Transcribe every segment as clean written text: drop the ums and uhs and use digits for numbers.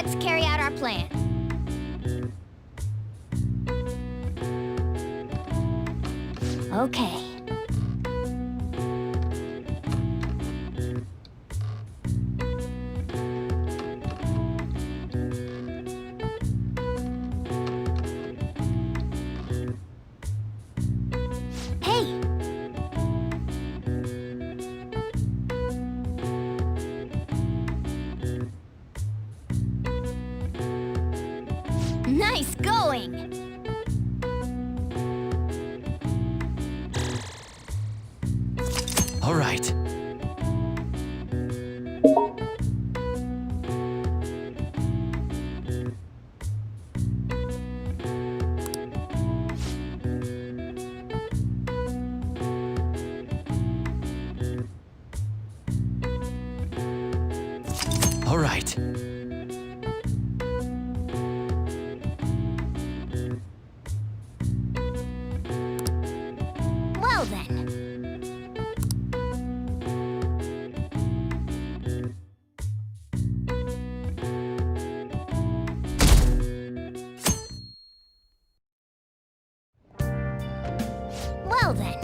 let's carry out our plan. Okay. Hey! Nice going! All right. All right. Well then. Well then.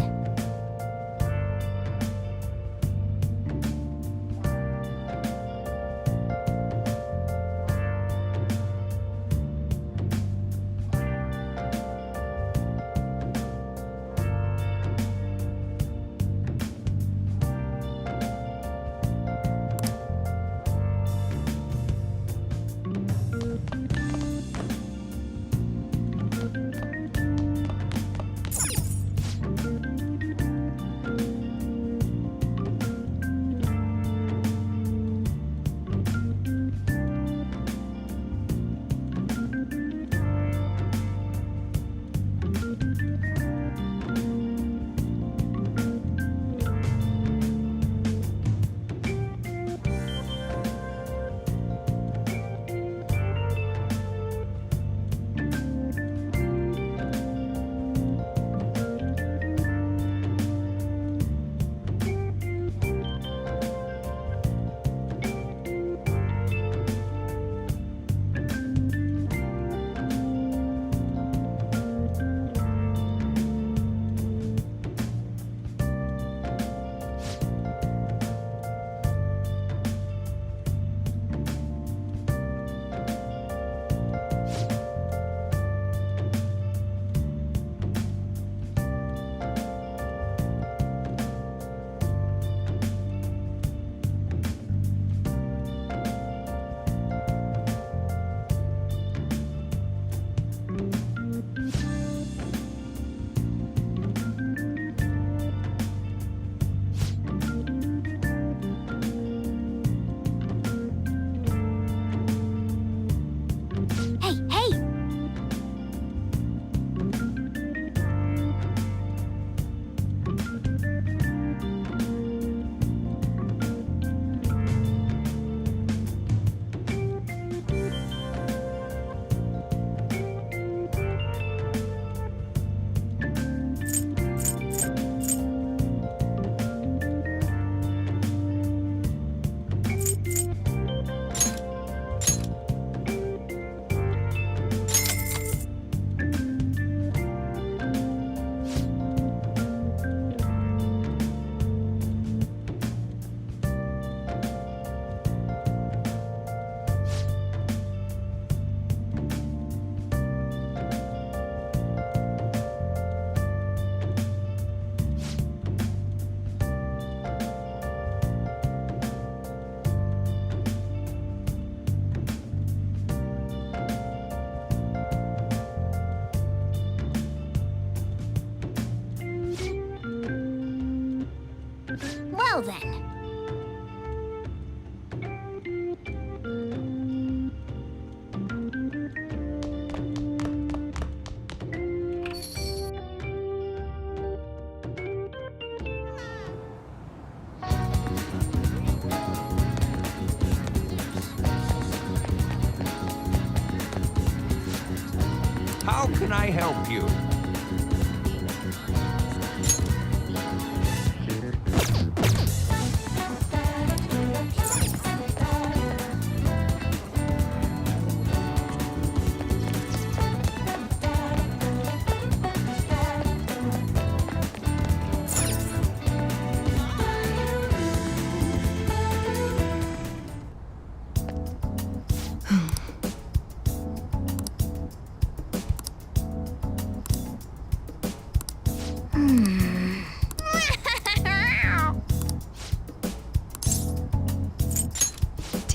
Hey, hey! Well then. How can I help you?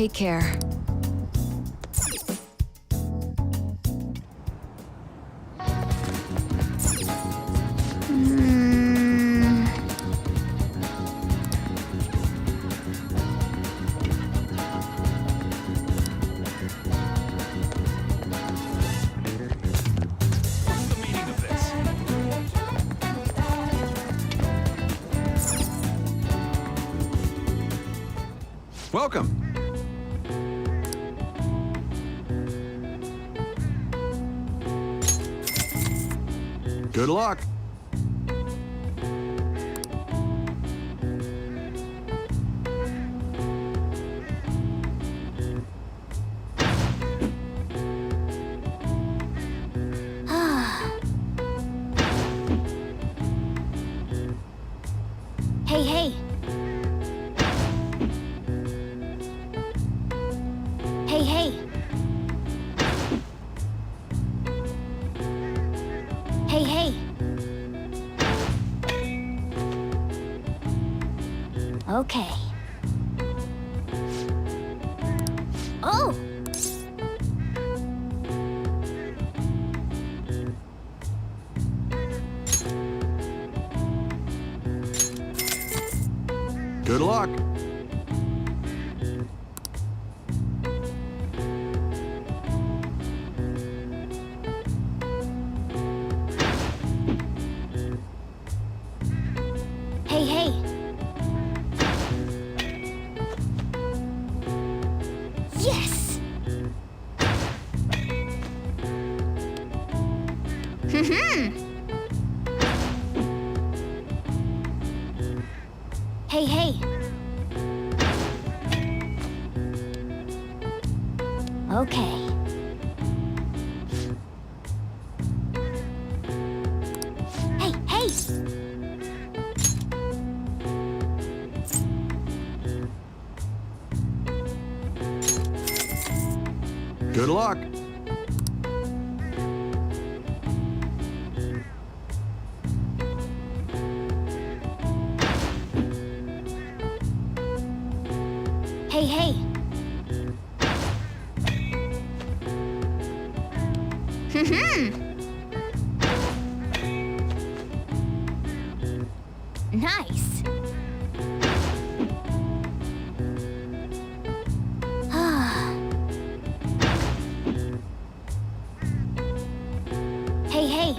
Take care. What's the meaning of this? Welcome. Good luck. Hey, hey. Hey, hey. Hey, hey. Okay. Oh! Good luck. Hey, hey. Yes! Hey, hey. Okay. Hey, hey! Good luck. Hey, hey! Nice! Hey, hey!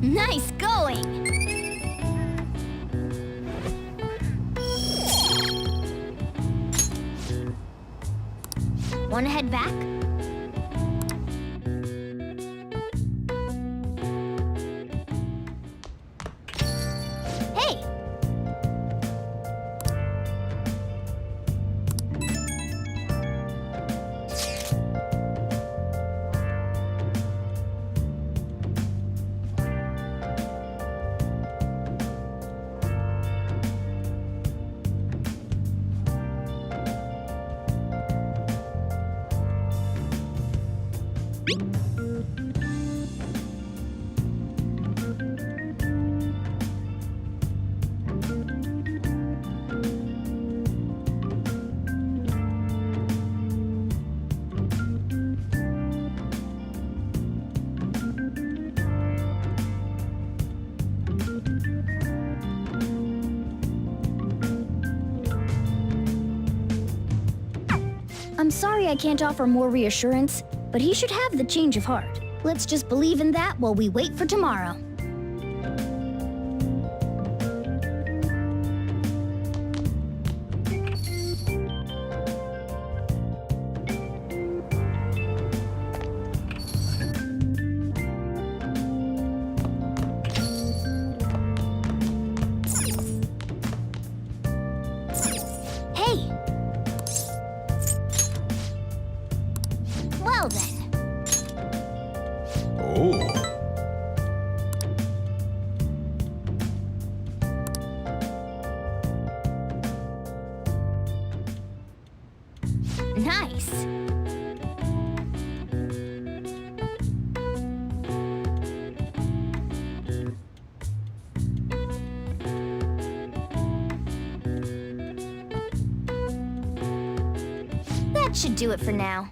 Nice going! Wanna head back? Hey! I'm sorry I can't offer more reassurance, but he should have the change of heart. Let's just believe in that while we wait for tomorrow. Hey! Well then. Oh. Nice. That should do it for now.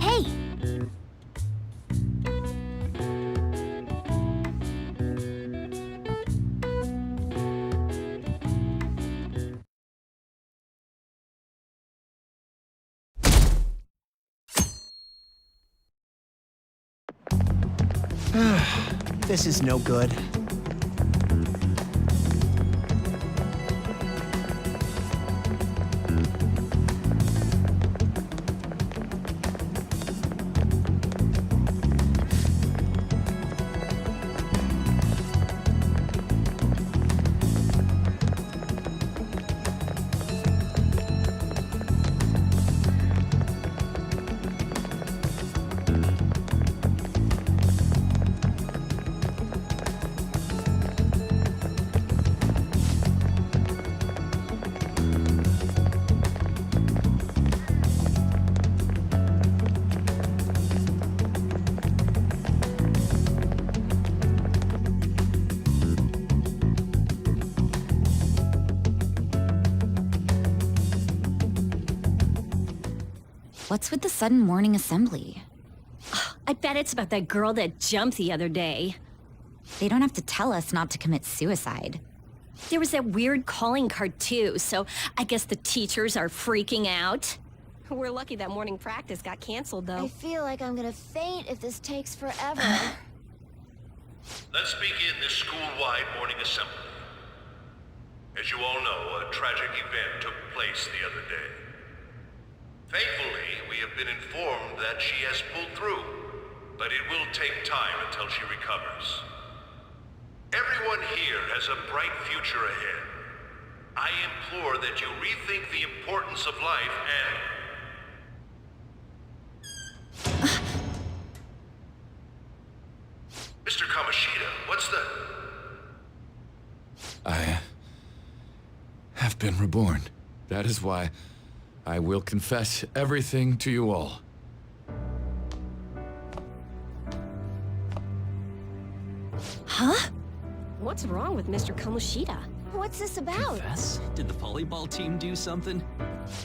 Hey! This is no good. What's with the sudden morning assembly? I bet it's about that girl that jumped the other day. They don't have to tell us not to commit suicide. There was that weird calling card too, so I guess the teachers are freaking out. We're lucky that morning practice got canceled I though. feel like I'm gonna faint if this takes forever. Let's begin this school-wide morning assembly. As you all know, a tragic event took place the other day. Thankfully, we have been informed that she has pulled through, but it will take time until she recovers. Everyone here has a bright future ahead. I implore that you rethink the importance of life and... Mr. Kamoshida, what's the... I have been reborn. That is why I will confess everything to you all. Huh? What's wrong with Mr. Kamoshida? What's this about? Confess? Did the volleyball team do something?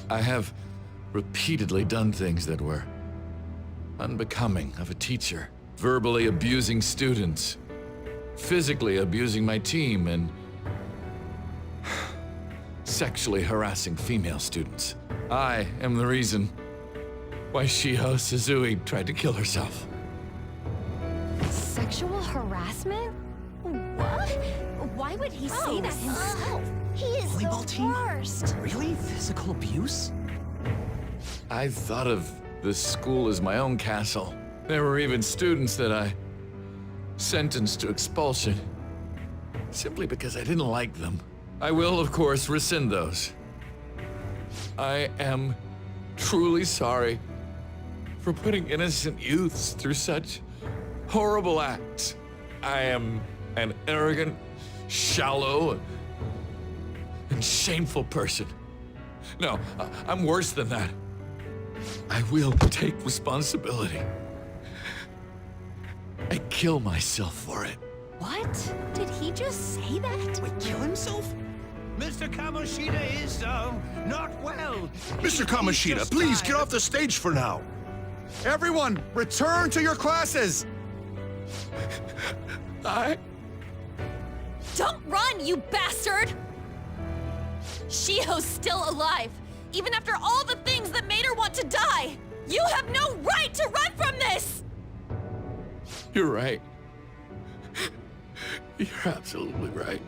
I have repeatedly done things that were unbecoming of a teacher. Verbally abusing students, physically abusing my team, and sexually harassing female students. I am the reason why Shiho Suzui tried to kill herself. Sexual harassment? What? Why would he say that himself? He is Volleyball the team? worst. Really? Physical abuse? I thought of the school as my own castle. There were even students that I sentenced to expulsion, simply because I didn't like them. I will, of course, rescind those. I am truly sorry for putting innocent youths through such horrible acts. I am an arrogant, shallow, and shameful person. No, I'm worse than that. I will take responsibility. I kill myself for it. What? Did he just say that? Wait, kill himself? Mr. Kamoshida is, not well. Mr. Kamoshida, please get off the stage for now. Everyone, return to your classes! Don't run, you bastard! Shiho's still alive, even after all the things that made her want to die! You have no right to run from this! You're right. You're absolutely right.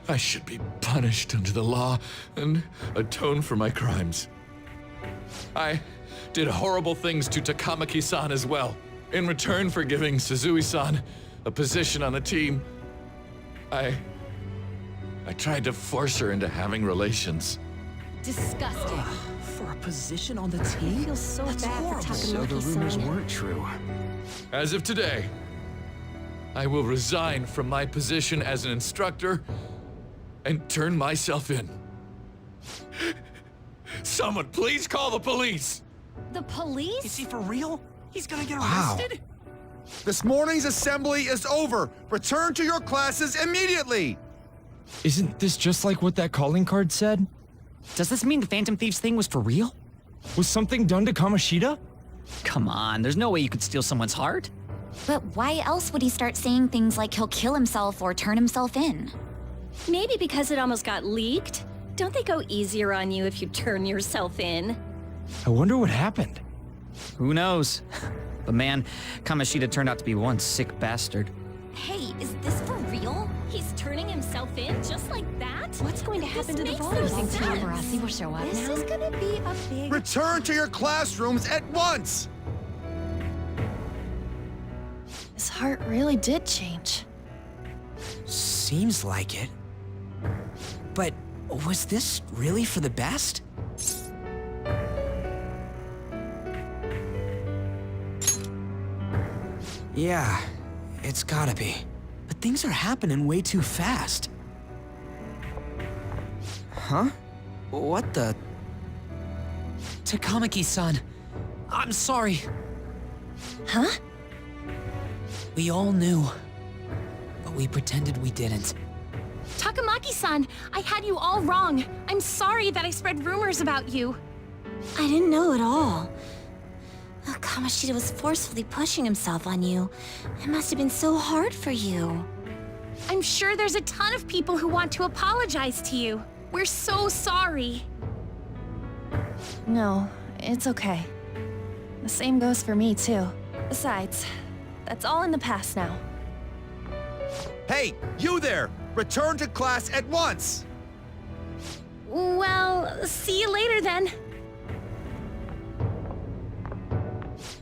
I should be punished under the law and atone for my crimes. I did horrible things to Takamaki-san as well. In return for giving Suzui-san a position on the team, I tried to force her into having relations. Disgusting. For a position on the team? I feel so That's bad horrible. for So the rumors Takamaki-san. weren't true. As of today, I will resign from my position as an instructor and turn myself in. Someone please call the police! The police? Is he for real? He's gonna get Wow. arrested? This morning's assembly is over. Return to your classes immediately. Isn't this just like what that calling card said? Does this mean the Phantom Thieves thing was for real? Was something done to Kamoshida? Come on, there's no way you could steal someone's heart. But why else would he start saying things like he'll kill himself or turn himself in? Maybe because it almost got leaked? Don't they go easier on you if you turn yourself in? I wonder what happened. Who knows? But man, Kamoshida turned out to be one sick bastard. Hey, is this for real? He's turning himself in just like that? What's going to happen to the makes no voters? sense. Paparazzi will show up This now. is gonna be a big. Return to your classrooms at once. His heart really did change. Seems like it. But was this really for the best? Yeah, it's gotta be. But things are happening way too fast. Huh? What the? Takamaki-san, I'm sorry. Huh? We all knew, but we pretended we didn't. Takamaki-san, I had you all wrong. I'm sorry that I spread rumors about you. I didn't know at all. Kamoshida was forcefully pushing himself on you. It must have been so hard for you. I'm sure there's a ton of people who want to apologize to you. We're so sorry. No, it's okay. The same goes for me, too. Besides, that's all in the past now. Hey, you there! Return to class at once. Well, see you later then.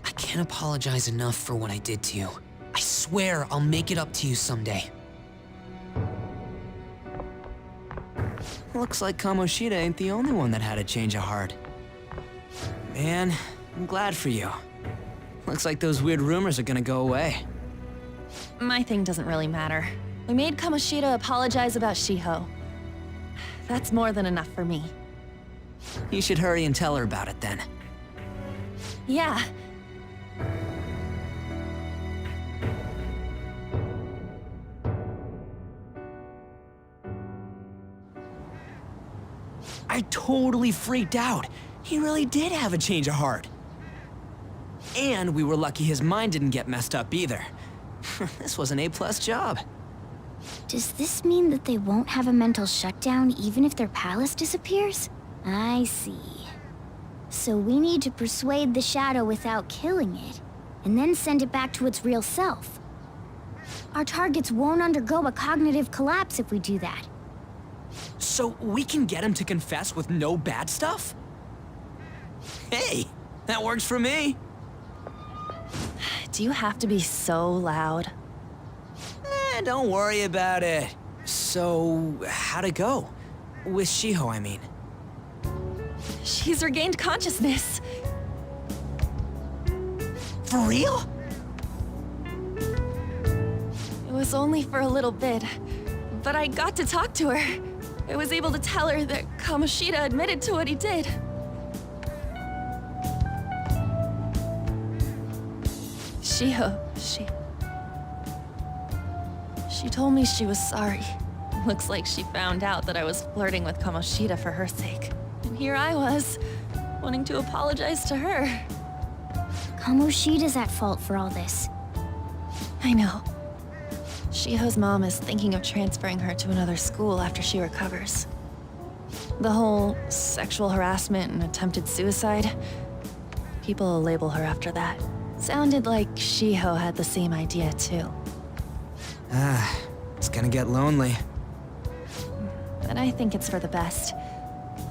I can't apologize enough for what I did to you. I swear I'll make it up to you someday. Looks like Kamoshida ain't the only one that had a change of heart. Man, I'm glad for you. Looks like those weird rumors are gonna go away. My thing doesn't really matter. We made Kamoshida apologize about Shiho. That's more than enough for me. You should hurry and tell her about it then. Yeah. I totally freaked out. He really did have a change of heart. And we were lucky his mind didn't get messed up either. This was an A+ job. Does this mean that they won't have a mental shutdown even if their palace disappears? I see. So we need to persuade the shadow without killing it, and then send it back to its real self. Our targets won't undergo a cognitive collapse if we do that. So we can get him to confess with no bad stuff? Hey, that works for me. Do you have to be so loud? Don't worry about it. So, how'd it go? With Shiho, I mean. She's regained consciousness. For real? It was only for a little bit, but I got to talk to her. I was able to tell her that Kamoshida admitted to what he did. Shiho, She told me she was sorry. Looks like she found out that I was flirting with Kamoshida for her sake. And here I was, wanting to apologize to her. Kamoshida's at fault for all this. I know. Shiho's mom is thinking of transferring her to another school after she recovers. The whole sexual harassment and attempted suicide, people will label her after that. Sounded like Shiho had the same idea too. It's gonna get lonely. But I think it's for the best.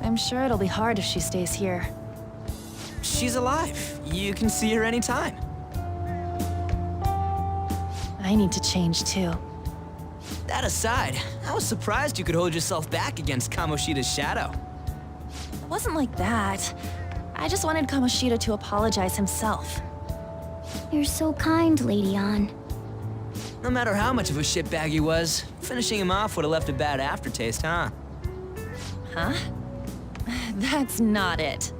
I'm sure it'll be hard if she stays here. She's alive. You can see her anytime. I need to change too. That aside, I was surprised you could hold yourself back against Kamoshida's shadow. It wasn't like that. I just wanted Kamoshida to apologize himself. You're so kind, Lady An. No matter how much of a shitbag he was, finishing him off would have left a bad aftertaste, huh? Huh? That's not it.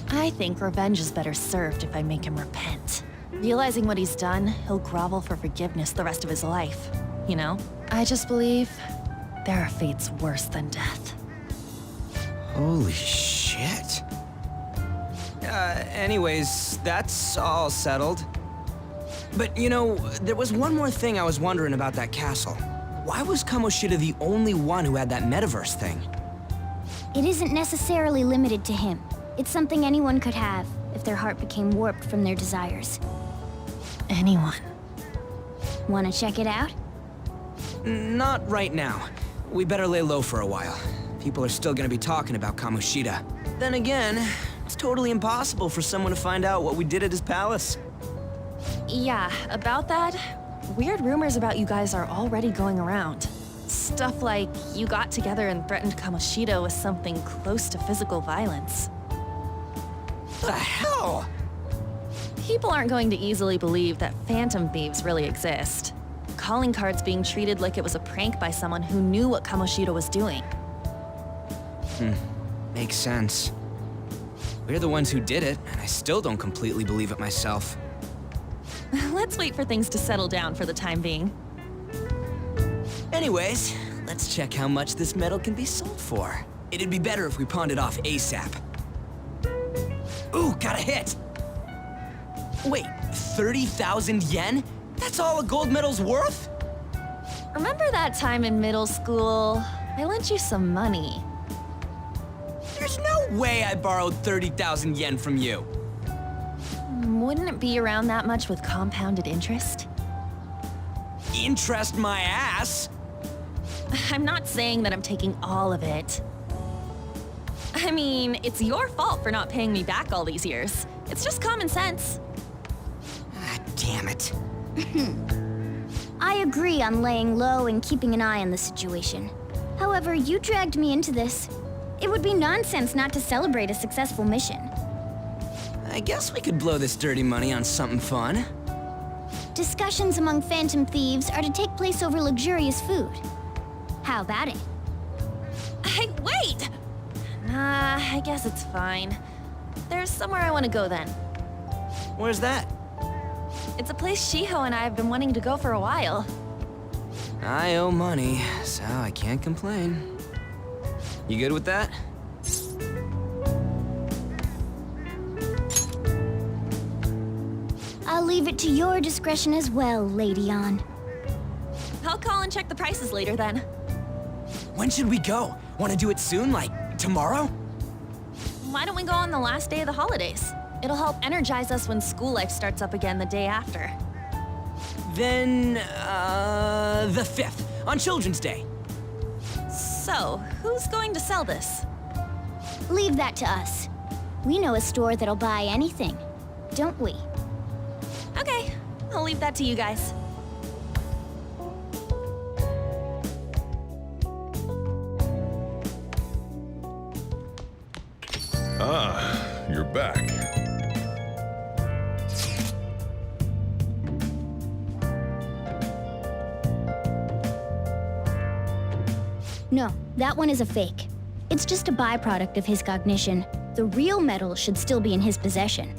I think revenge is better served if I make him repent. Realizing what he's done, he'll grovel for forgiveness the rest of his life. You know? I just believe there are fates worse than death. Holy shit. Anyways, that's all settled. But, you know, there was one more thing I was wondering about that castle. Why was Kamoshida the only one who had that metaverse thing? It isn't necessarily limited to him. It's something anyone could have if their heart became warped from their desires. Anyone. Wanna check it out? Not right now. We better lay low for a while. People are still gonna be talking about Kamoshida. Then again, it's totally impossible for someone to find out what we did at his palace. Yeah, about that, weird rumors about you guys are already going around. Stuff like you got together and threatened Kamoshida with something close to physical violence. The hell? People aren't going to easily believe that Phantom Thieves really exist. Calling cards being treated like it was a prank by someone who knew what Kamoshida was doing. Makes sense. We're the ones who did it, and I still don't completely believe it myself. Let's wait for things to settle down for the time being. Anyways, let's check how much this metal can be sold for. It'd be better if we pawned it off ASAP. Ooh, got a hit! Wait, 30,000 yen? That's all a gold medal's worth? Remember that time in middle school? I lent you some money. There's no way I borrowed 30,000 yen from you. Wouldn't it be around that much with compounded interest? Interest my ass? I'm not saying that I'm taking all of it. I mean, it's your fault for not paying me back all these years. It's just common sense. Ah, damn it. I agree on laying low and keeping an eye on the situation. However, you dragged me into this. It would be nonsense not to celebrate a successful mission. I guess we could blow this dirty money on something fun. Discussions among Phantom Thieves are to take place over luxurious food. How about it? Hey, wait! Nah, I guess it's fine. There's somewhere I want to go then. Where's that? It's a place Shiho and I have been wanting to go for a while. I owe money, so I can't complain. You good with that? I'll leave it to your discretion as well, Lady On. I'll call and check the prices later then. When should we go? Want to do it soon, like tomorrow? Why don't we go on the last day of the holidays? It'll help energize us when school life starts up again the day after. Then, the 5th, on Children's Day. So, who's going to sell this? Leave that to us. We know a store that'll buy anything, don't we? Okay, I'll leave that to you guys. Ah, you're back. No, that one is a fake. It's just a byproduct of his cognition. The real metal should still be in his possession.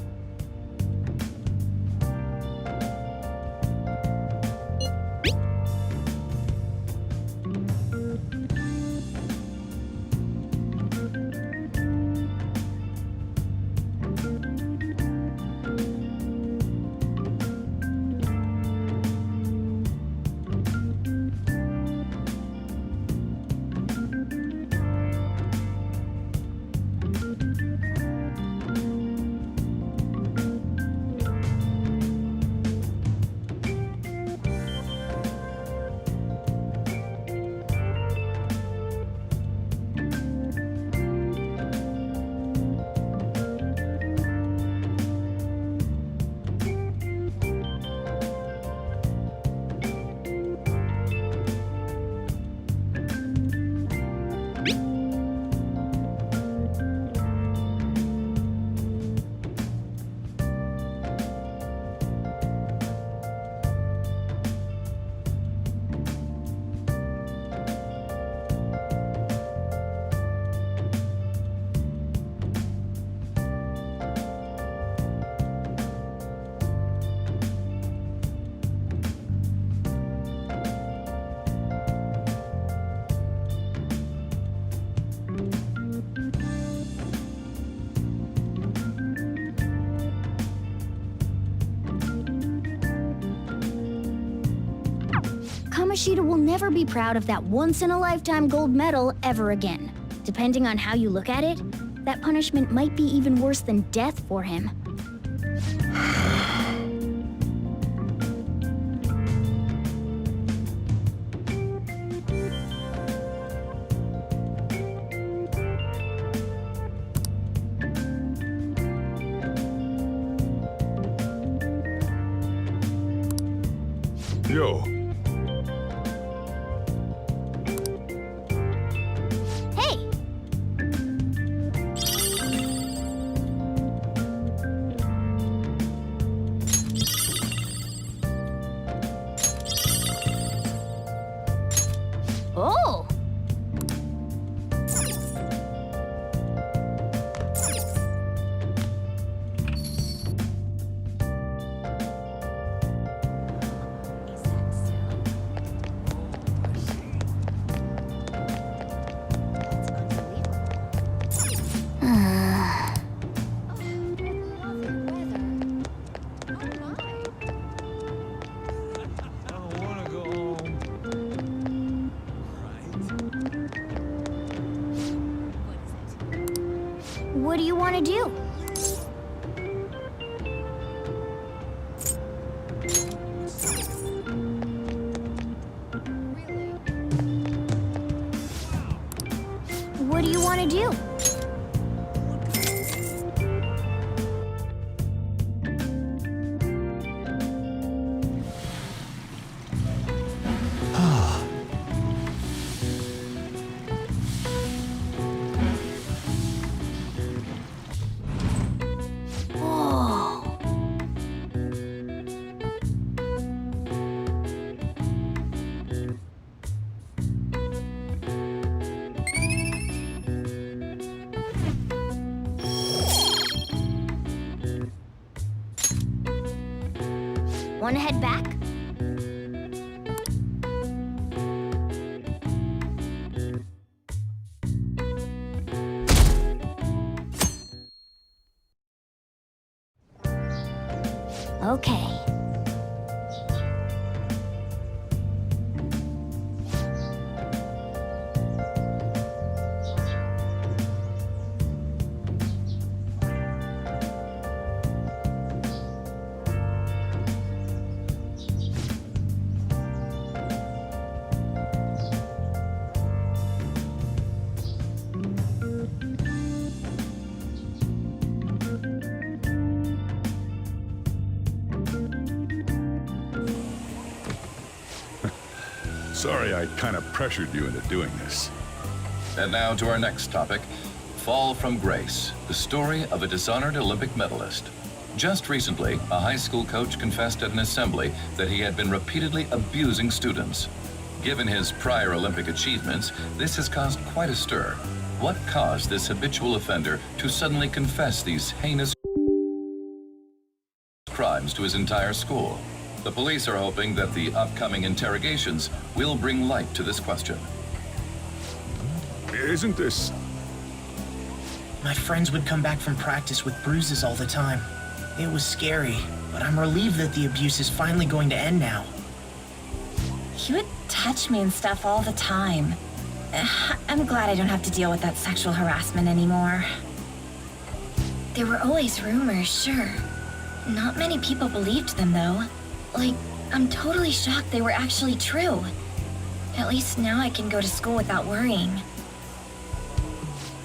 Kamoshida will never be proud of that once-in-a-lifetime gold medal ever again. Depending on how you look at it, that punishment might be even worse than death for him. Yo. Hey! Oh! What do you want to do? What do you want to do? Want to head back? Okay. Sorry I kind of pressured you into doing this. And now to our next topic, Fall from Grace, the story of a dishonored Olympic medalist. Just recently, a high school coach confessed at an assembly that he had been repeatedly abusing students. Given his prior Olympic achievements, this has caused quite a stir. What caused this habitual offender to suddenly confess these heinous crimes to his entire school? The police are hoping that the upcoming interrogations will bring light to this question. Isn't this... My friends would come back from practice with bruises all the time. It was scary, but I'm relieved that the abuse is finally going to end now. He would touch me and stuff all the time. I'm glad I don't have to deal with that sexual harassment anymore. There were always rumors, sure. Not many people believed them, though. Like, I'm totally shocked they were actually true. At least now I can go to school without worrying.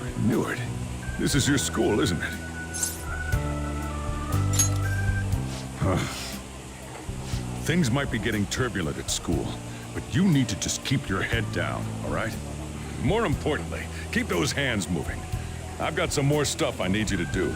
I knew it. This is your school, isn't it? Things might be getting turbulent at school, but you need to just keep your head down, all right? More importantly, keep those hands moving. I've got some more stuff I need you to do.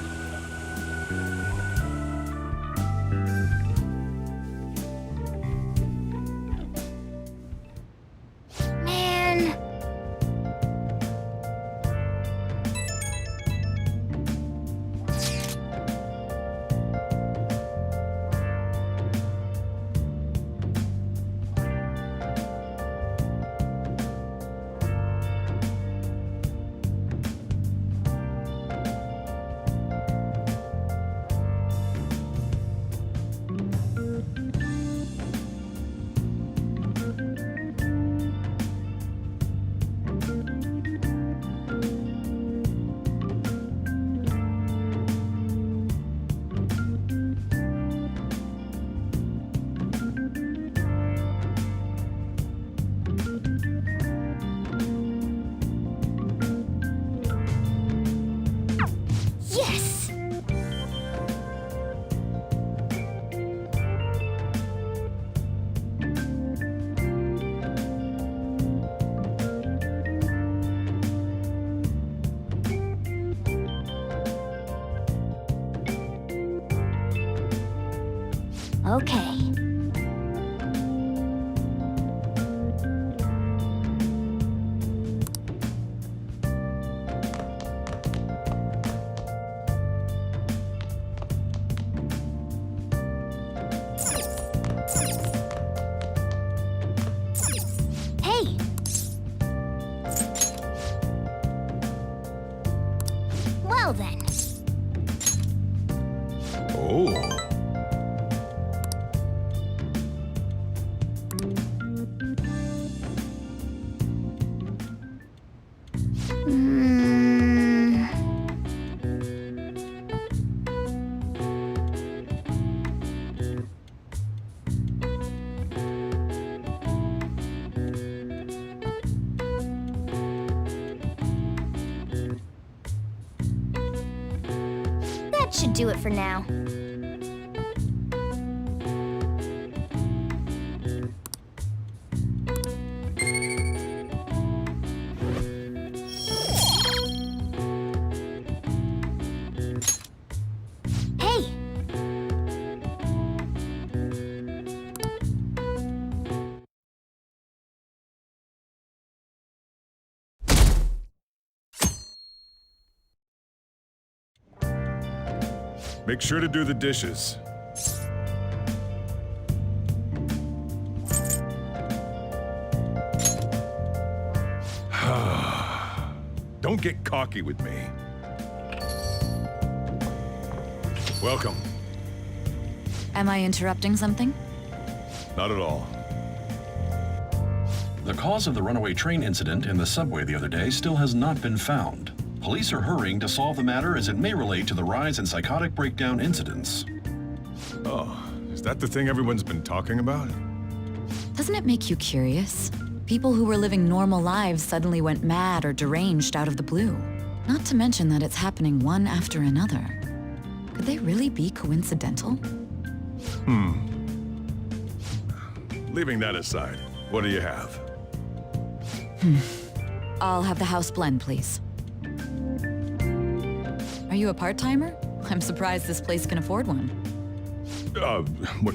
Okay. Hey! Well then. Oh. Hmm. That should do it for now. Hey! Make sure to do the dishes. Don't get cocky with me. Welcome. Am I interrupting something? Not at all. The cause of the runaway train incident in the subway the other day still has not been found. Police are hurrying to solve the matter as it may relate to the rise in psychotic breakdown incidents. Oh, is that the thing everyone's been talking about? Doesn't it make you curious? People who were living normal lives suddenly went mad or deranged out of the blue. Not to mention that it's happening one after another. Could they really be coincidental? Leaving that aside, what do you have? I'll have the house blend, please. Are you a part-timer? I'm surprised this place can afford one.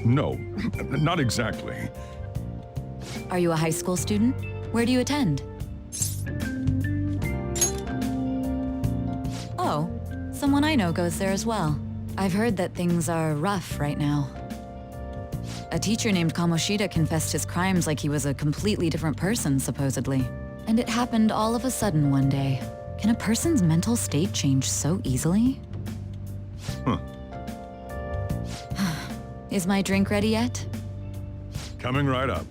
No, not exactly. Are you a high school student? Where do you attend? Oh, someone I know goes there as well. I've heard that things are rough right now. A teacher named Kamoshida confessed his crimes like he was a completely different person, supposedly. And it happened all of a sudden one day. Can a person's mental state change so easily? Huh. Is my drink ready yet? Coming right up.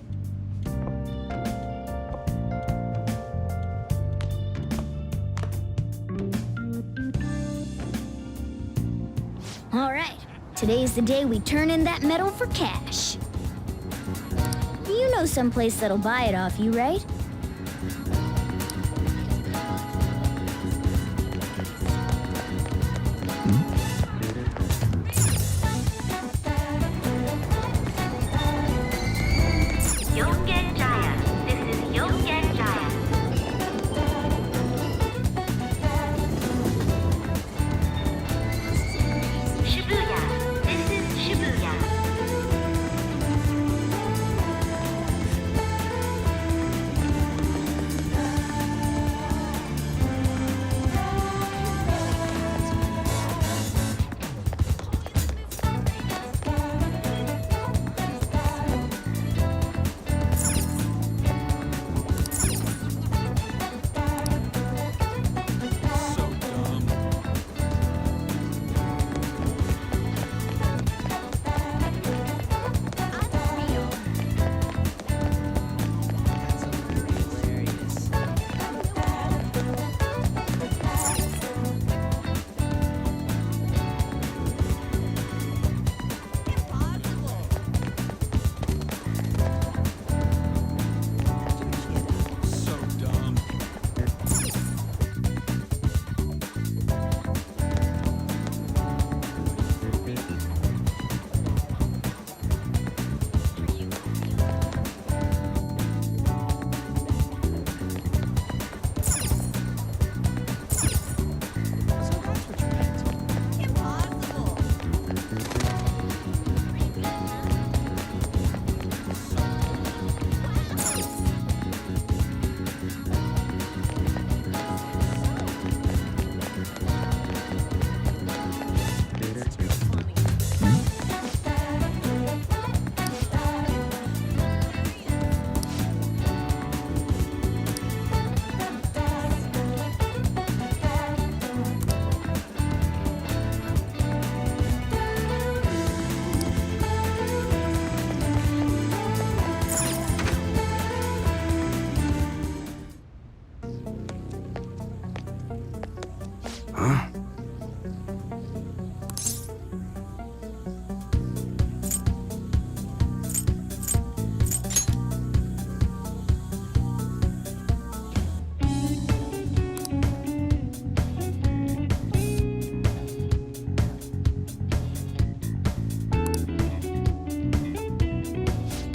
All right. Today's the day we turn in that metal for cash. You know someplace that'll buy it off you, right?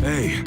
Hey.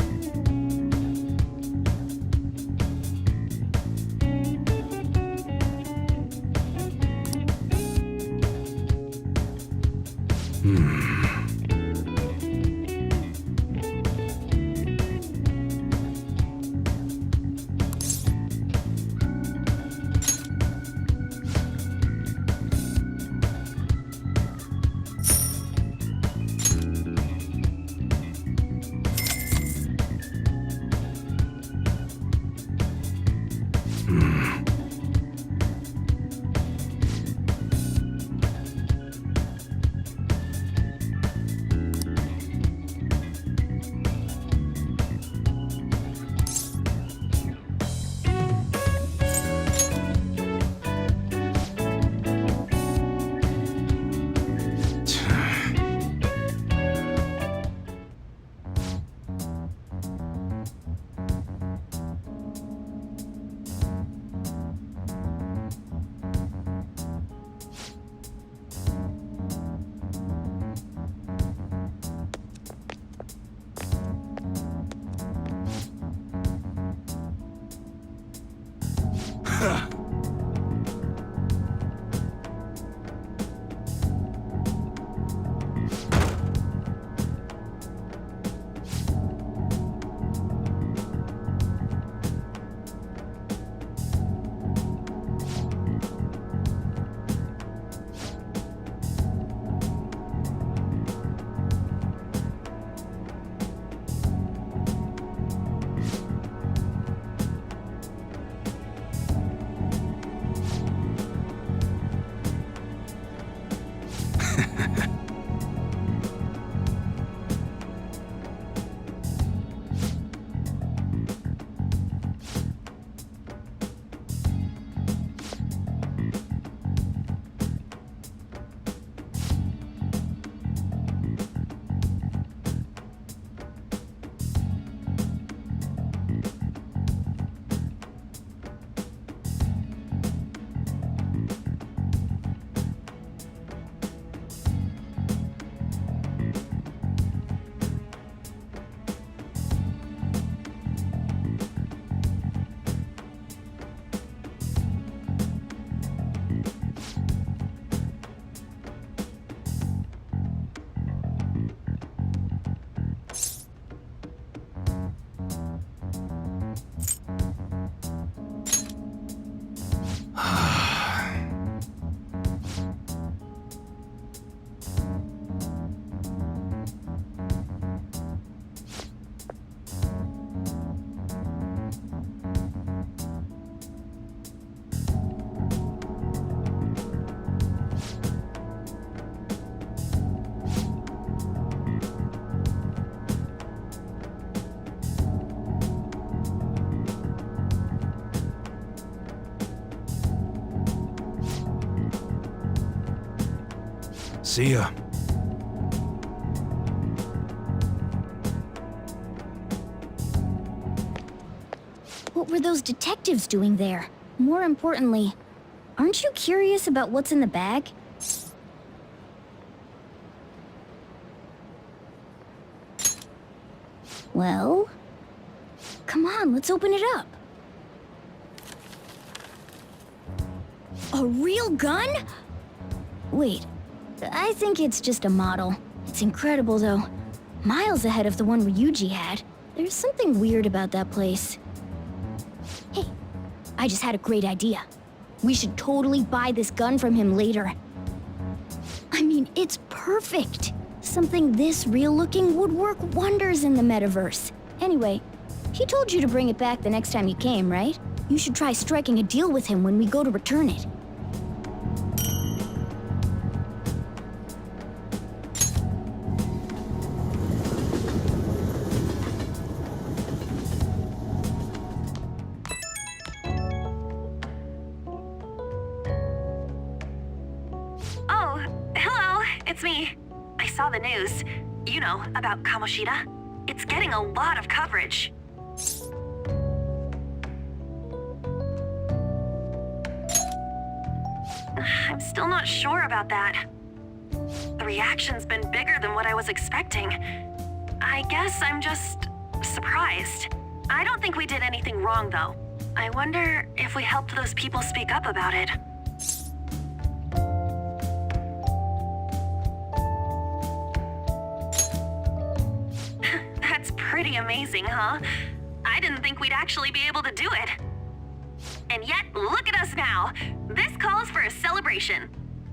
See ya. What were those detectives doing there? More importantly, aren't you curious about what's in the bag? Well, come on, let's open it up. A real gun? Wait, I think it's just a model. It's incredible, though. Miles ahead of the one Ryuji had. There's something weird about that place. Hey, I just had a great idea. We should totally buy this gun from him later. I mean, it's perfect. Something this real-looking would work wonders in the metaverse. Anyway, he told you to bring it back the next time you came, right? You should try striking a deal with him when we go to return it. Oh, hello, it's me. I saw the news. You know, about Kamoshida. It's getting a lot of coverage. I'm still not sure about that. The reaction's been bigger than what I was expecting. I guess I'm just surprised. I don't think we did anything wrong, though. I wonder if we helped those people speak up about it. That's pretty amazing, huh? I didn't think we'd actually be able to do it. And yet, look at us now. This calls for a celebration.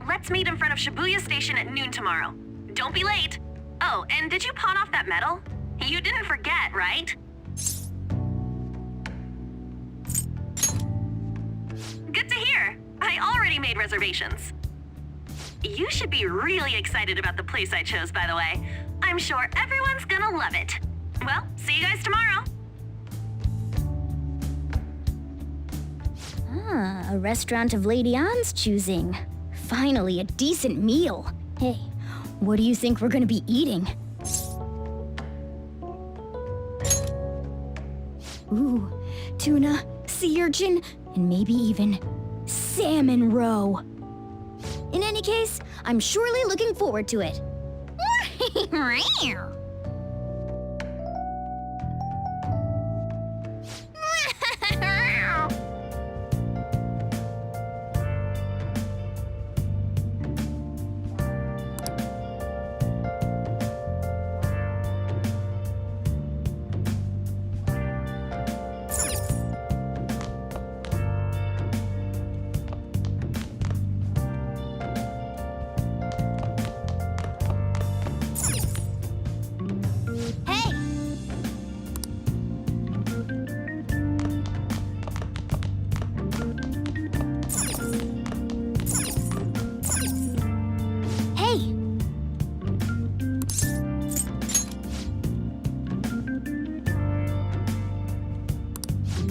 Let's meet in front of Shibuya Station at noon tomorrow. Don't be late. Oh, and did you pawn off that medal? You didn't forget, right? Good to hear. I already made reservations. You should be really excited about the place I chose, by the way. I'm sure everyone's gonna love it. Well, see you guys tomorrow. Ah, a restaurant of Lady Ann's choosing. Finally, a decent meal. Hey, what do you think we're gonna be eating? Ooh, tuna, sea urchin, and maybe even salmon roe. In any case, I'm surely looking forward to it.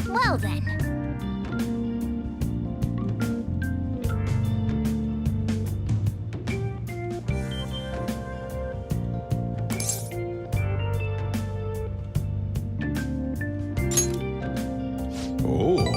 Well then. Oh.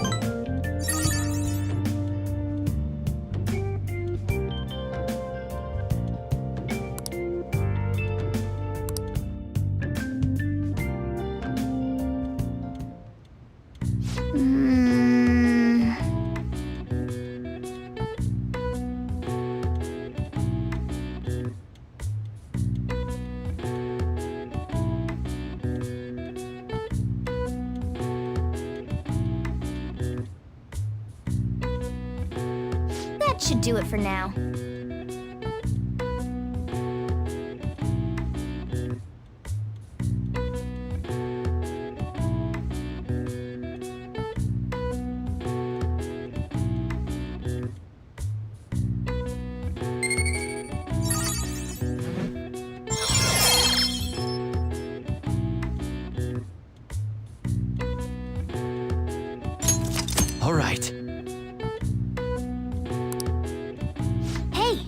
That should do it for now. All right. Hey!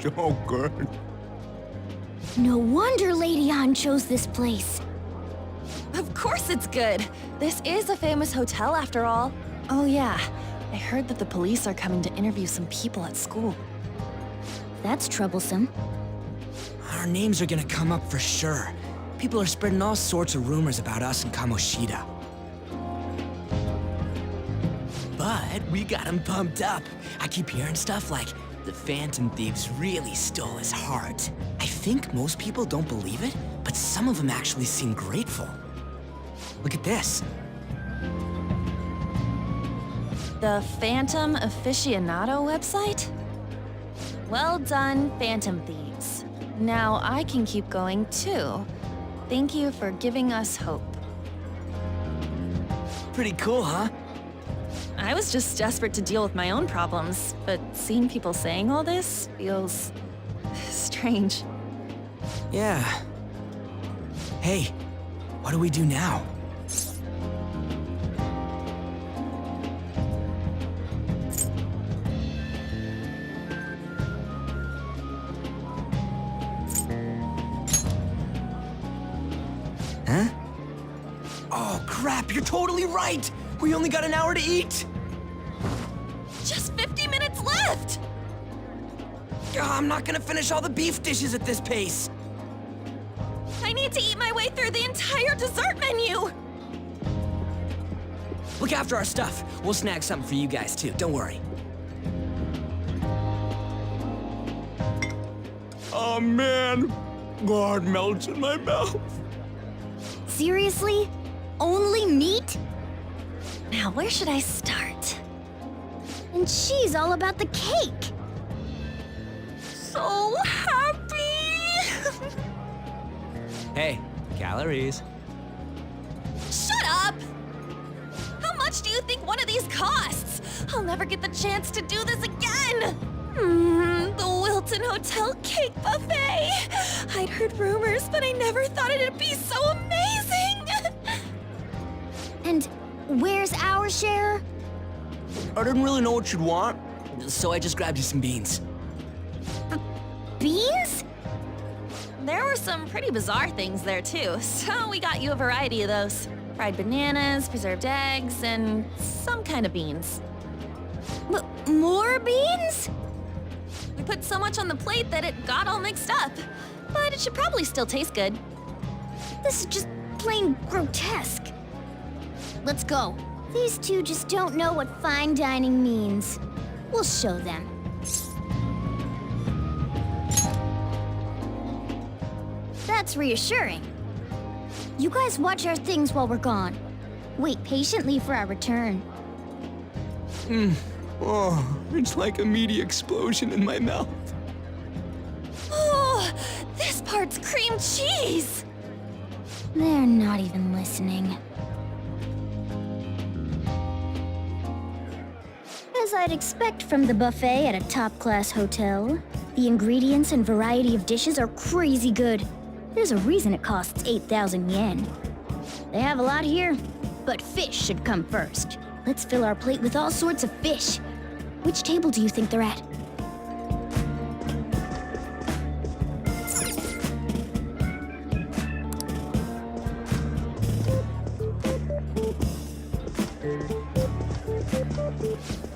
So good. No wonder Lady Ann chose this place. Of course it's good. This is a famous hotel after all. Oh yeah, I heard that the police are coming to interview some people at school. That's troublesome. Our names are gonna come up for sure. People are spreading all sorts of rumors about us and Kamoshida. But we got him pumped up. I keep hearing stuff like, the Phantom Thieves really stole his heart. I think most people don't believe it, but some of them actually seem grateful. Look at this. The Phantom Aficionado website? Well done, Phantom Thieves. Now I can keep going too. Thank you for giving us hope. Pretty cool, huh? I was just desperate to deal with my own problems, but seeing people saying all this feels strange. Yeah. Hey, what do we do now? You're totally right! We only got an hour to eat! Just 50 minutes left! I'm not gonna finish all the beef dishes at this pace! I need to eat my way through the entire dessert menu! Look after our stuff. We'll snag something for you guys too, don't worry. Oh man, God melts in my mouth. Seriously? Only meat? Now, where should I start? And she's all about the cake. So happy! Hey, calories. Shut up! How much do you think one of these costs? I'll never get the chance to do this again! The Wilton Hotel Cake Buffet! I'd heard rumors, but I never thought it'd be so amazing! And where's our share? I didn't really know what you'd want, so I just grabbed you some beans. Beans? There were some pretty bizarre things there too, so we got you a variety of those. Fried bananas, preserved eggs, and some kind of beans. More beans? We put so much on the plate that it got all mixed up. But it should probably still taste good. This is just plain grotesque. Let's go. These two just don't know what fine dining means. We'll show them. That's reassuring. You guys watch our things while we're gone. Wait patiently for our return. Oh, it's like a meaty explosion in my mouth. Oh, this part's cream cheese! They're not even listening. As I'd expect from the buffet at a top-class hotel, the ingredients and variety of dishes are crazy good. There's a reason it costs 8,000 yen. They have a lot here, but fish should come first. Let's fill our plate with all sorts of fish. Which table do you think they're at?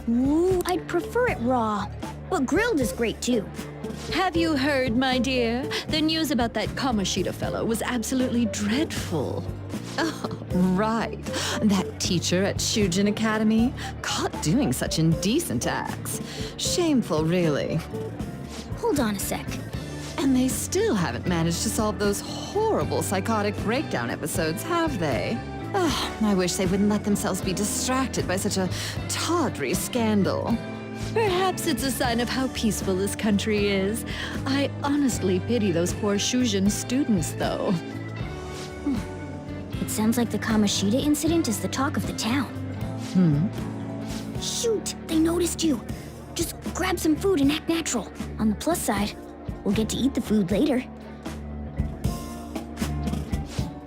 Ooh, I'd prefer it raw, but grilled is great too. Have you heard, my dear? The news about that Kamoshida fellow was absolutely dreadful. Oh, right. That teacher at Shujin Academy, caught doing such indecent acts. Shameful, really. Hold on a sec. And they still haven't managed to solve those horrible psychotic breakdown episodes, have they? Oh, I wish they wouldn't let themselves be distracted by such a tawdry scandal. Perhaps it's a sign of how peaceful this country is. I honestly pity those poor Shujin students, though. It sounds like the Kamoshida incident is the talk of the town. Shoot, they noticed you. Just grab some food and act natural. On the plus side, we'll get to eat the food later.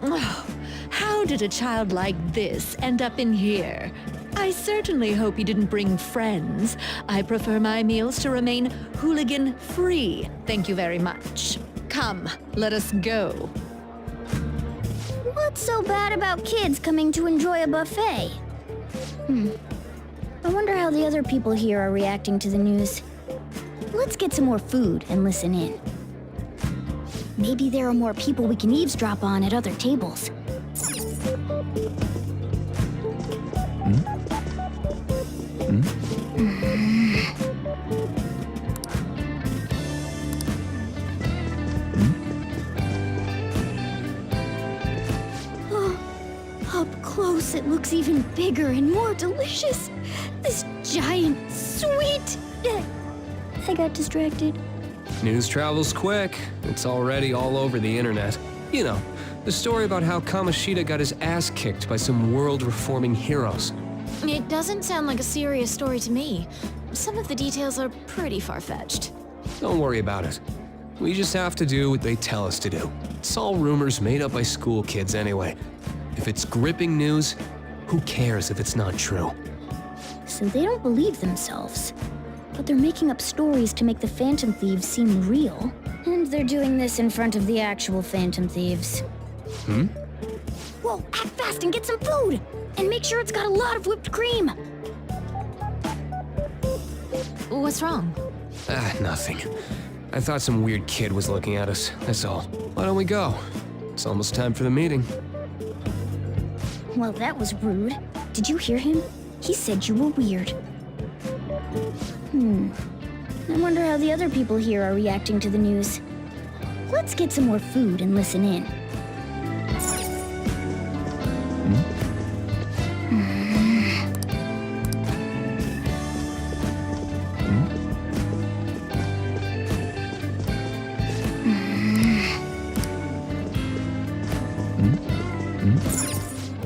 Oh, how did a child like this end up in here? I certainly hope he didn't bring friends. I prefer my meals to remain hooligan-free. Thank you very much. Come, let us go. What's so bad about kids coming to enjoy a buffet? I wonder how the other people here are reacting to the news. Let's get some more food and listen in. Maybe there are more people we can eavesdrop on at other tables. Up close, it looks even bigger and more delicious. This giant, sweet... I got distracted. News travels quick. It's already all over the internet. You know, the story about how Kamoshida got his ass kicked by some world-reforming heroes. It doesn't sound like a serious story to me. Some of the details are pretty far-fetched. Don't worry about it. We just have to do what they tell us to do. It's all rumors made up by school kids anyway. If it's gripping news, who cares if it's not true? So they don't believe themselves. But they're making up stories to make the Phantom Thieves seem real. And they're doing this in front of the actual Phantom Thieves. Whoa, act fast and get some food! And make sure it's got a lot of whipped cream! What's wrong? Nothing. I thought some weird kid was looking at us, that's all. Why don't we go? It's almost time for the meeting. Well, that was rude. Did you hear him? He said you were weird. I wonder how the other people here are reacting to the news. Let's get some more food and listen in.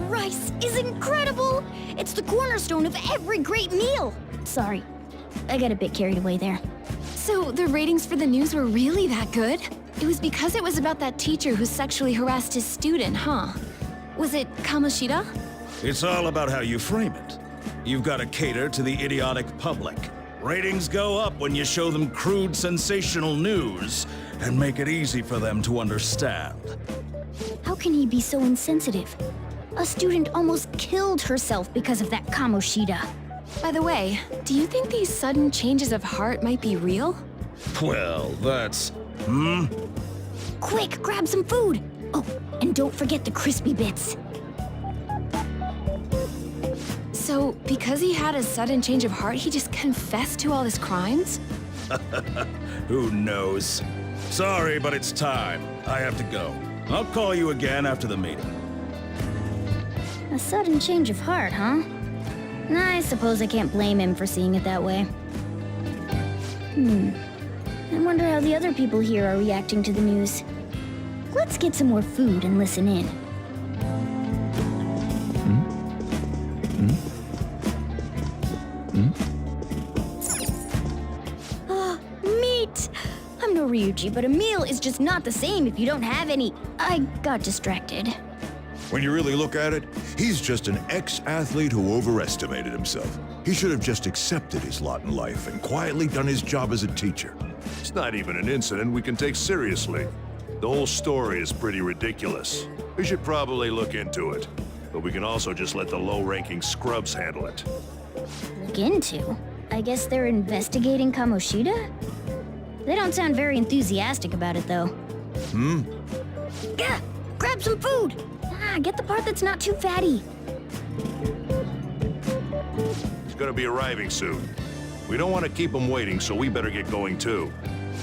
Rice is incredible! It's the cornerstone of every great meal! Sorry, I got a bit carried away there. So the ratings for the news were really that good? It was because it was about that teacher who sexually harassed his student, huh? Was it Kamoshida? It's all about how you frame it. You've got to cater to the idiotic public. Ratings go up when you show them crude, sensational news and make it easy for them to understand. How can he be so insensitive? A student almost killed herself because of that Kamoshida. By the way, do you think these sudden changes of heart might be real? Well, that's... Quick, grab some food! Oh, and don't forget the crispy bits. So, because he had a sudden change of heart, he just confessed to all his crimes? Who knows? Sorry, but it's time. I have to go. I'll call you again after the meeting. A sudden change of heart, huh? I suppose I can't blame him for seeing it that way. I wonder how the other people here are reacting to the news. Let's get some more food and listen in. Ah, meat! I'm no Ryuji, but a meal is just not the same if you don't have any. I got distracted. When you really look at it, he's just an ex-athlete who overestimated himself. He should have just accepted his lot in life and quietly done his job as a teacher. It's not even an incident we can take seriously. The whole story is pretty ridiculous. We should probably look into it. But we can also just let the low-ranking scrubs handle it. Look into? I guess they're investigating Kamoshida? They don't sound very enthusiastic about it, though. Gah! Grab some food! Get the part that's not too fatty. He's gonna be arriving soon. We don't want to keep him waiting, so we better get going too.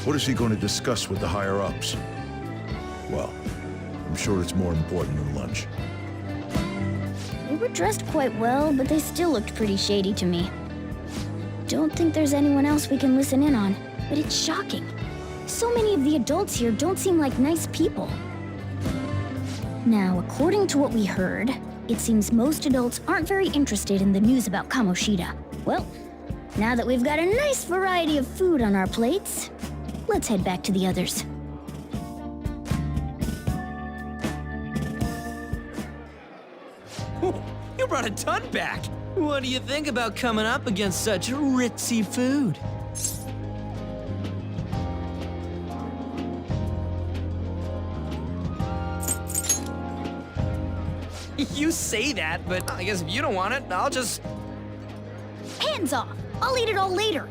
What is he going to discuss with the higher-ups? Well, I'm sure it's more important than lunch. They were dressed quite well, but they still looked pretty shady to me. Don't think there's anyone else we can listen in on, but it's shocking. So many of the adults here don't seem like nice people. Now, according to what we heard, it seems most adults aren't very interested in the news about Kamoshida. Well, now that we've got a nice variety of food on our plates, let's head back to the others. You brought a ton back! What do you think about coming up against such ritzy food? You say that, but I guess if you don't want it, I'll just... Hands off! I'll eat it all later!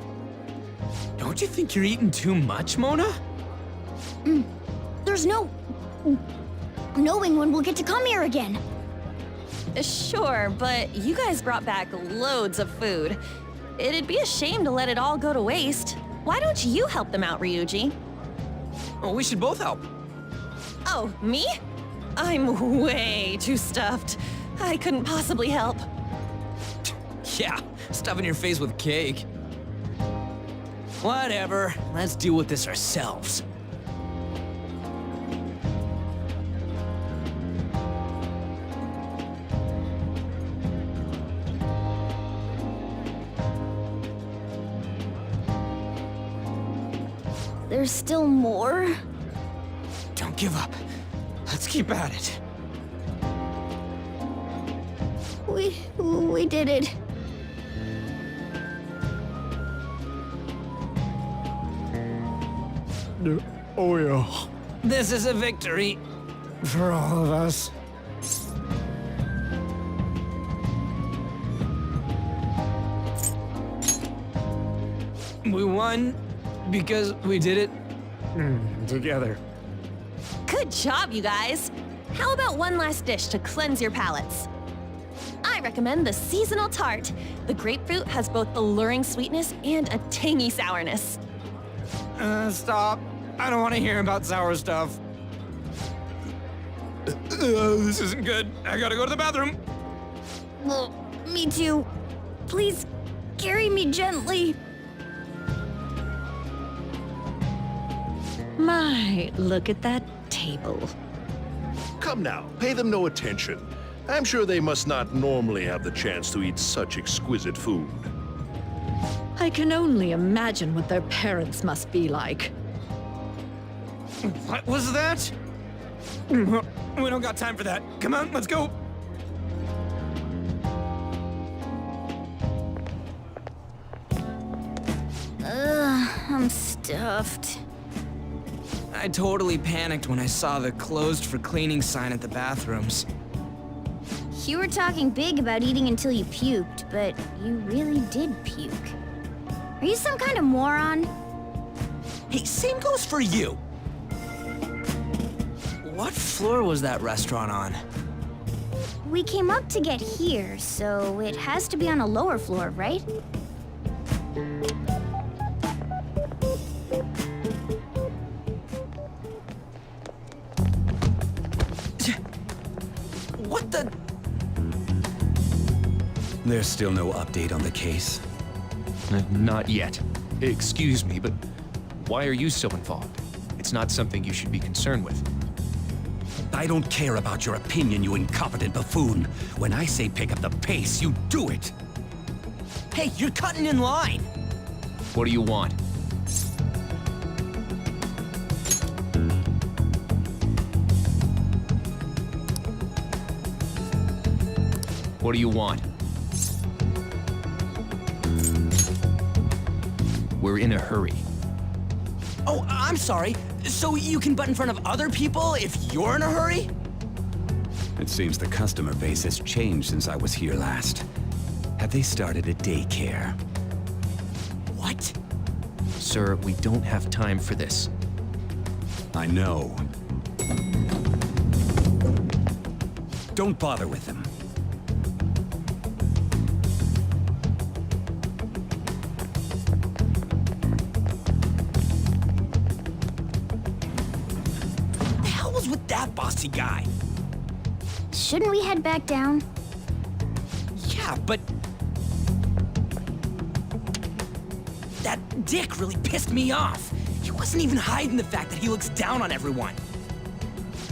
Don't you think you're eating too much, Mona? There's no... knowing when we'll get to come here again. Sure, but you guys brought back loads of food. It'd be a shame to let it all go to waste. Why don't you help them out, Ryuji? Oh, we should both help. Oh, me? I'm way too stuffed. I couldn't possibly help. Yeah, stuffing your face with cake. Whatever, let's deal with this ourselves. There's still more? Don't give up. Let's keep at it. We did it. Oh yeah. This is a victory For all of us. We won because we did it together. Good job, you guys! How about one last dish to cleanse your palates? I recommend the seasonal tart. The grapefruit has both alluring sweetness and a tangy sourness. Stop. I don't want to hear about sour stuff. This isn't good. I gotta go to the bathroom. Well, me too. Please, carry me gently. My, look at that table. Come now, pay them no attention. I'm sure they must not normally have the chance to eat such exquisite food. I can only imagine what their parents must be like. What was that? We don't got time for that. Come on, let's go. I'm stuffed. I totally panicked when I saw the closed for cleaning sign at the bathrooms. You were talking big about eating until you puked, but you really did puke. Are you some kind of moron? Hey, same goes for you. What floor was that restaurant on? We came up to get here, so it has to be on a lower floor, right? What the? There's still no update on the case. Not yet. Excuse me, but why are you so involved? It's not something you should be concerned with. I don't care about your opinion, you incompetent buffoon. When I say pick up the pace, you do it. Hey, you're cutting in line. What do you want? What do you want? We're in a hurry. Oh, I'm sorry. So you can butt in front of other people if you're in a hurry? It seems the customer base has changed since I was here last. Have they started a daycare? What? Sir, we don't have time for this. I know. Don't bother with them. With that bossy guy. Shouldn't we head back down? Yeah, but that dick really pissed me off. He wasn't even hiding the fact that he looks down on everyone.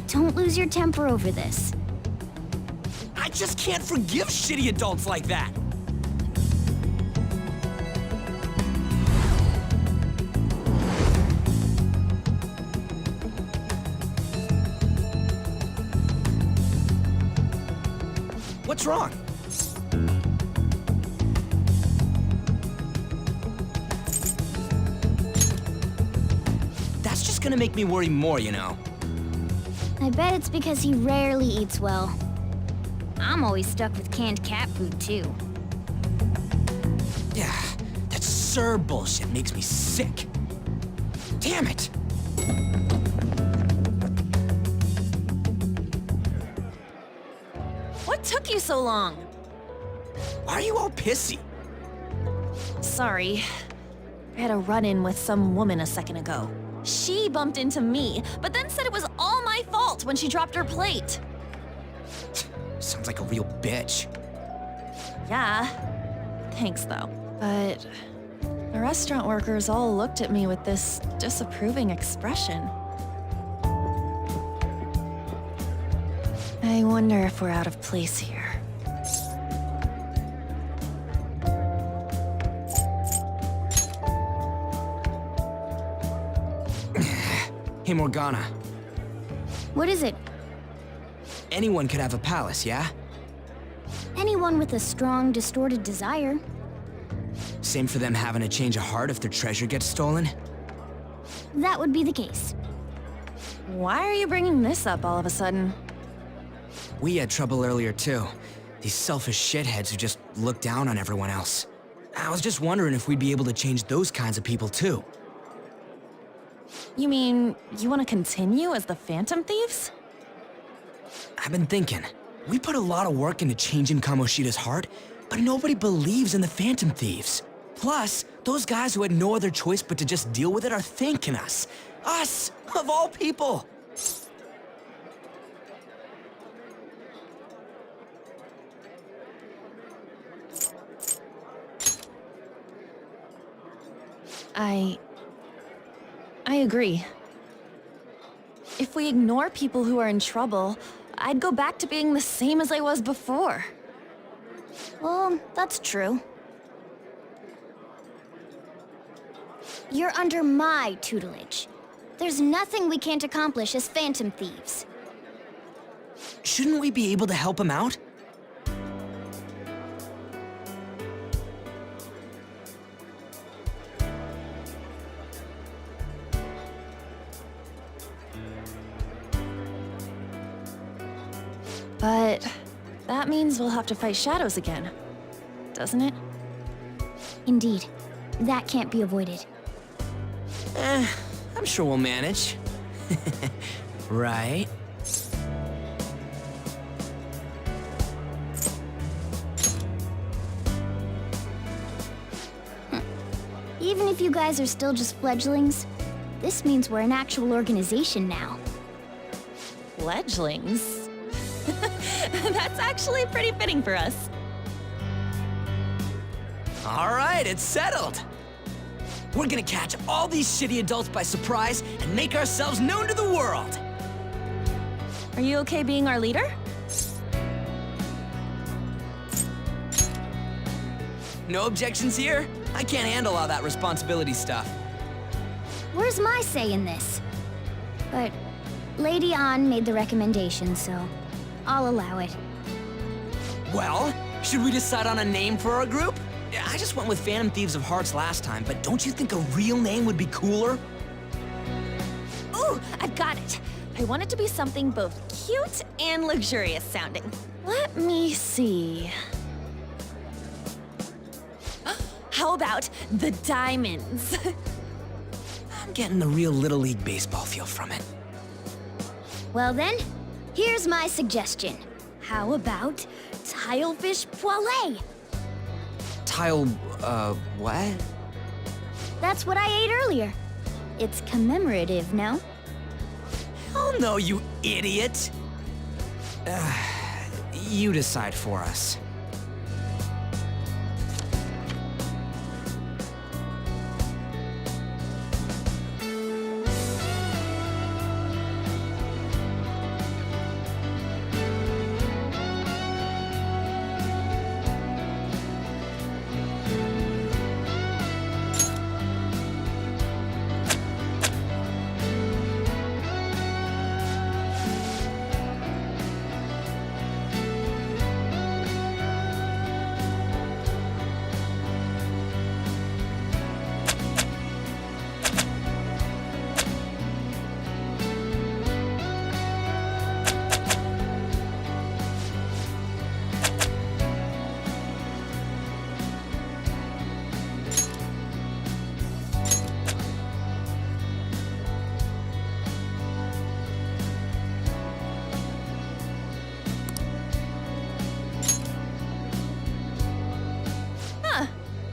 Don't lose your temper over this. I just can't forgive shitty adults like that. What's wrong? That's just gonna make me worry more, you know. I bet it's because he rarely eats well. I'm always stuck with canned cat food, too. Yeah, that Sir bullshit makes me sick. Damn it! What took you so long? Why are you all pissy? Sorry. I had a run-in with some woman a second ago. She bumped into me, but then said it was all my fault when she dropped her plate. Sounds like a real bitch. Yeah. Thanks, though. But the restaurant workers all looked at me with this disapproving expression. I wonder if we're out of place here. Hey, Morgana. What is it? Anyone could have a palace, yeah? Anyone with a strong, distorted desire. Same for them having a change of heart if their treasure gets stolen? That would be the case. Why are you bringing this up all of a sudden? We had trouble earlier, too. These selfish shitheads who just look down on everyone else. I was just wondering if we'd be able to change those kinds of people too. You mean, you want to continue as the Phantom Thieves? I've been thinking. We put a lot of work into changing Kamoshida's heart, but nobody believes in the Phantom Thieves. Plus, those guys who had no other choice but to just deal with it are thanking us. Us, of all people! I agree. If we ignore people who are in trouble, I'd go back to being the same as I was before. Well, that's true. You're under my tutelage. There's nothing we can't accomplish as Phantom Thieves. Shouldn't we be able to help him out? But that means we'll have to fight shadows again, doesn't it? Indeed. That can't be avoided. I'm sure we'll manage. Right? Even if you guys are still just fledglings, this means we're an actual organization now. Fledglings? That's actually pretty fitting for us. All right, it's settled. We're gonna catch all these shitty adults by surprise and make ourselves known to the world. Are you okay being our leader? No objections here? I can't handle all that responsibility stuff. Where's my say in this? But Lady An made the recommendation, so I'll allow it. Well, should we decide on a name for our group? I just went with Phantom Thieves of Hearts last time, but don't you think a real name would be cooler? Ooh, I've got it. I want it to be something both cute and luxurious sounding. Let me see. How about the Diamonds? I'm getting the real Little League Baseball feel from it. Well then, here's my suggestion. How about Tilefish Poêlée? What? That's what I ate earlier. It's commemorative, no? Oh no, you idiot! You decide for us.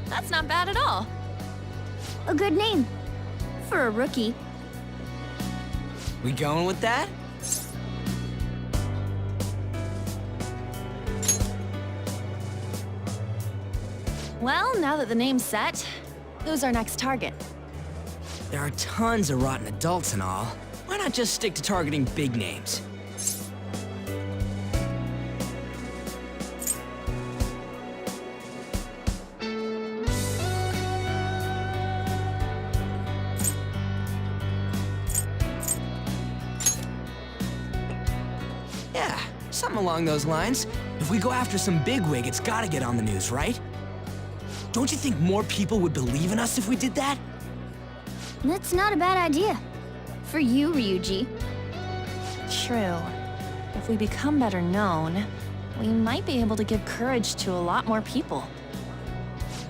That's not bad at all. A good name. For a rookie. We going with that? Well, now that the name's set, who's our next target? There are tons of rotten adults and all. Why not just stick to targeting big names? Yeah, something along those lines. If we go after some bigwig, it's gotta get on the news, right? Don't you think more people would believe in us if we did that? That's not a bad idea. For you, Ryuji. True. If we become better known, we might be able to give courage to a lot more people.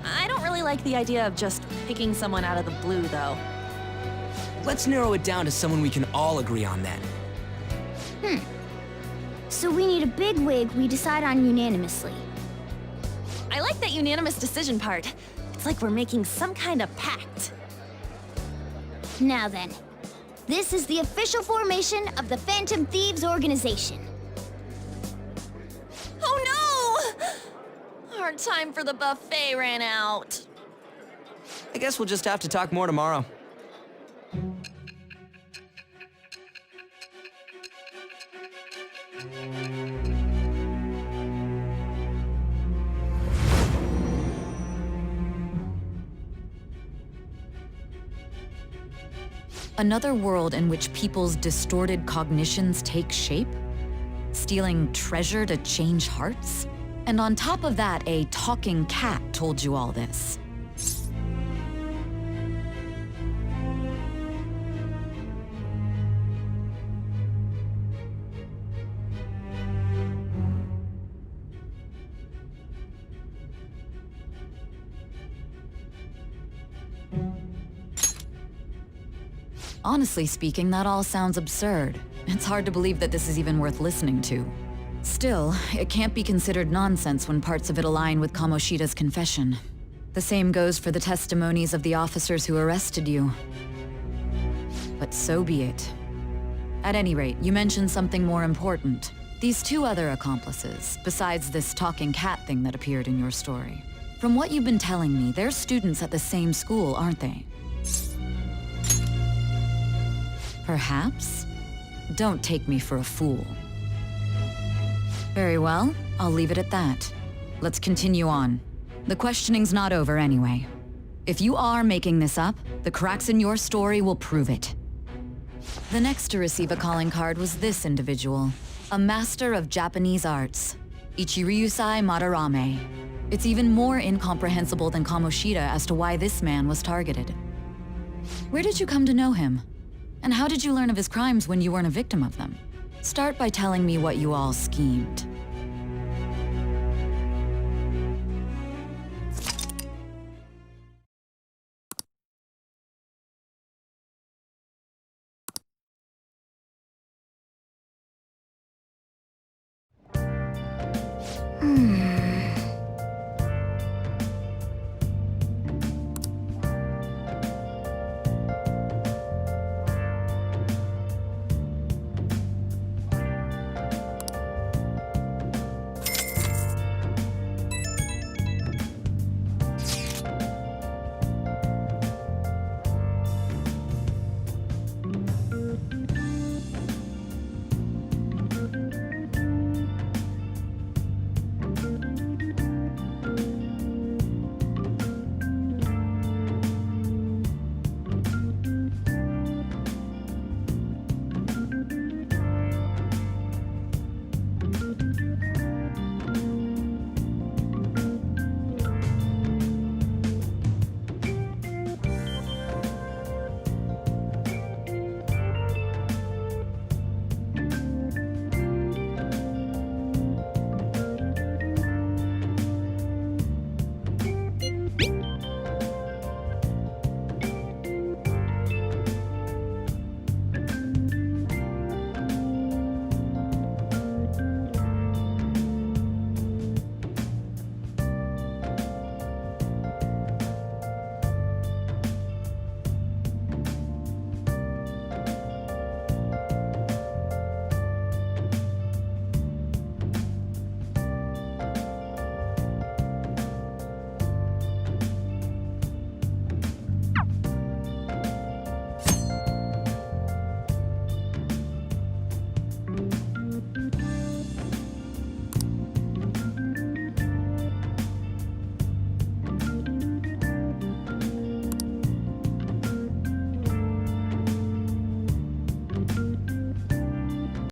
I don't really like the idea of just picking someone out of the blue, though. Let's narrow it down to someone we can all agree on then. So we need a big wig we decide on unanimously. I like that unanimous decision part. It's like we're making some kind of pact. Now then, this is the official formation of the Phantom Thieves organization. Oh no! Our time for the buffet ran out. I guess we'll just have to talk more tomorrow. Another world in which people's distorted cognitions take shape? Stealing treasure to change hearts? And on top of that, a talking cat told you all this. Honestly speaking, that all sounds absurd. It's hard to believe that this is even worth listening to. Still, it can't be considered nonsense when parts of it align with Kamoshida's confession. The same goes for the testimonies of the officers who arrested you. But so be it. At any rate, you mentioned something more important. These two other accomplices, besides this talking cat thing that appeared in your story. From what you've been telling me, they're students at the same school, aren't they? Perhaps? Don't take me for a fool. Very well, I'll leave it at that. Let's continue on. The questioning's not over anyway. If you are making this up, the cracks in your story will prove it. The next to receive a calling card was this individual, a master of Japanese arts, Ichiryusai Madarame. It's even more incomprehensible than Kamoshida as to why this man was targeted. Where did you come to know him? And how did you learn of his crimes when you weren't a victim of them? Start by telling me what you all schemed.